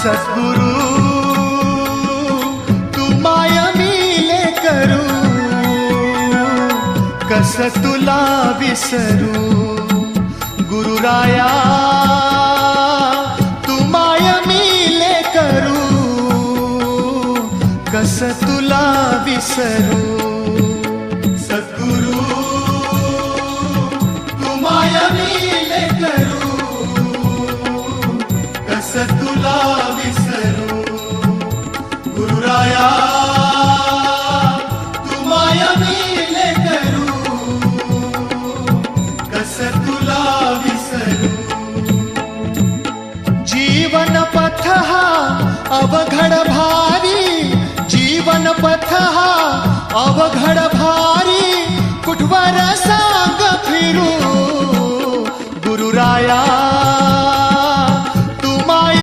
सद्गुरु तू माय मिले करू, कस तुला विसरू. गुरुराया तू माय मिले करू, कस तुला विसरू. सद्गुरु तू माय मिले करू, कस तुला विसरू. गुरुराया तू माय मिले करू, कस तुला विसरू. जीवन पथ हा अवघड भारी, जीवन पथ हा अवघड भारी, कुठवर सांग फिरू. गुरुराया